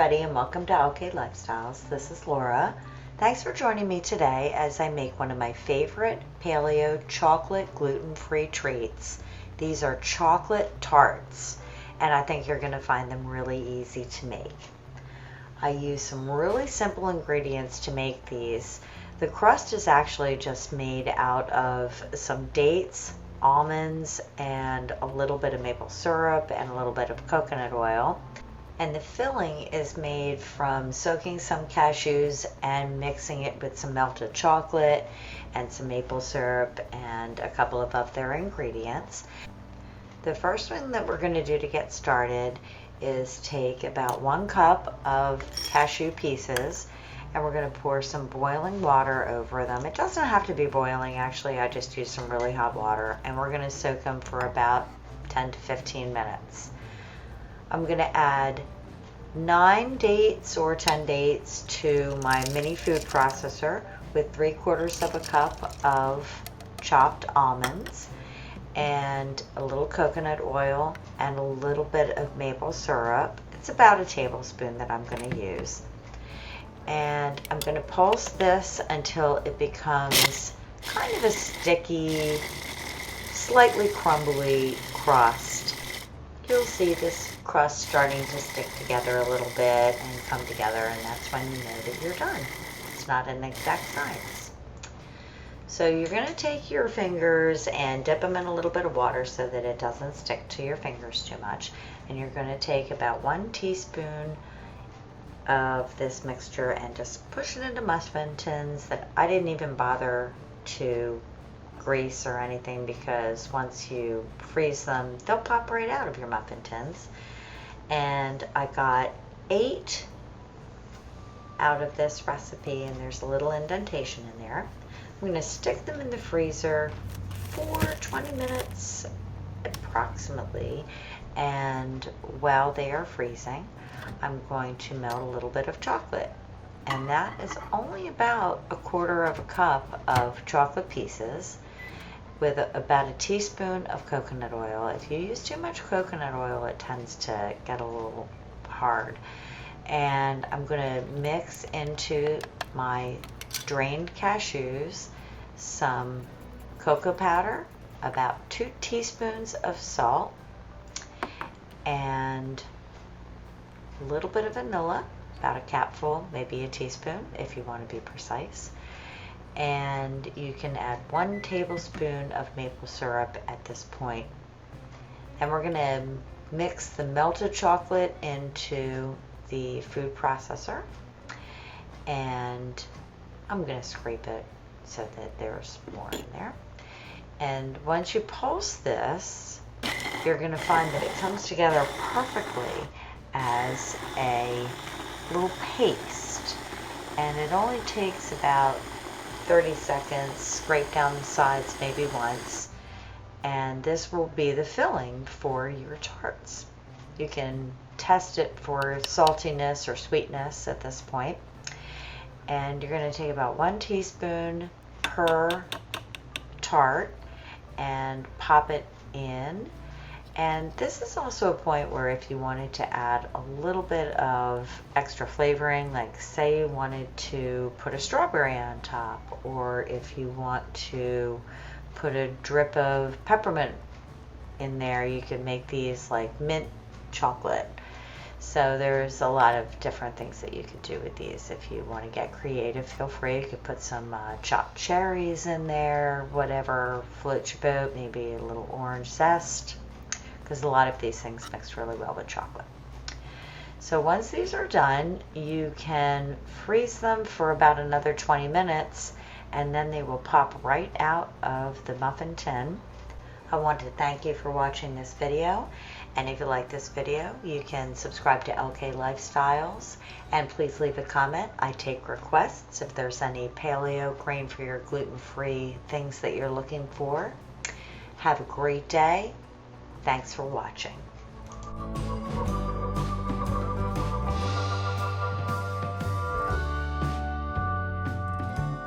everybody, and welcome to LK Lifestyles. This is Laura. Thanks for joining me today as I make one of my favorite paleo chocolate gluten-free treats. These are chocolate tarts, and I think you're going to find them really easy to make. I use some really simple ingredients to make these. The crust is actually just made out of some dates, almonds, and a little bit of maple syrup and a little bit of coconut oil. And the filling is made from soaking some cashews and mixing it with some melted chocolate and some maple syrup and a couple of other ingredients. The first thing that we're going to do to get started is take about 1 cup of cashew pieces, and we're going to pour some boiling water over them. It doesn't have to be boiling, actually. I just use some really hot water, and we're going to soak them for about 10 to 15 minutes. I'm going to add 9 dates or 10 dates to my mini food processor with 3/4 of a cup of chopped almonds and a little coconut oil and a little bit of maple syrup. It's about a tablespoon that I'm going to use. And I'm going to pulse this until it becomes kind of a sticky, slightly crumbly crust. You'll see this crust starting to stick together a little bit and come together, and that's when you know that you're done. It's not an exact science. So you're going to take your fingers and dip them in a little bit of water so that it doesn't stick to your fingers too much. And you're going to take about 1 teaspoon of this mixture and just push it into muffin tins that I didn't even bother to grease or anything, because once you freeze them, they'll pop right out of your muffin tins. And I got 8 out of this recipe, and there's a little indentation in there. I'm going to stick them in the freezer for 20 minutes approximately, and while they are freezing, I'm going to melt a little bit of chocolate, and that is only about 1/4 cup of chocolate pieces with about a teaspoon of coconut oil. If you use too much coconut oil, it tends to get a little hard. And I'm going to mix into my drained cashews some cocoa powder, about 2 teaspoons of salt, and a little bit of vanilla, about a capful, maybe a teaspoon if you want to be precise. And you can add 1 tablespoon of maple syrup at this point. And we're going to mix the melted chocolate into the food processor, and I'm going to scrape it so that there's more in there. And once you pulse this, you're going to find that it comes together perfectly as a little paste, and it only takes about 30 seconds. Scrape down the sides maybe once, and this will be the filling for your tarts. You can test it for saltiness or sweetness at this point, and you're going to take about 1 teaspoon per tart and pop it in. And this is also a point where if you wanted to add a little bit of extra flavoring, like say you wanted to put a strawberry on top, or if you want to put a drip of peppermint in there, you could make these like mint chocolate. So there's a lot of different things that you could do with these. If you want to get creative, feel free. You could put some chopped cherries in there, whatever floats your boat, maybe a little orange zest, because a lot of these things mix really well with chocolate. So once these are done, you can freeze them for about another 20 minutes, and then they will pop right out of the muffin tin. I want to thank you for watching this video, and if you like this video, you can subscribe to LK Lifestyles, and please leave a comment. I take requests if there's any paleo, grain-free, or gluten-free things that you're looking for. Have a great day. Thanks for watching.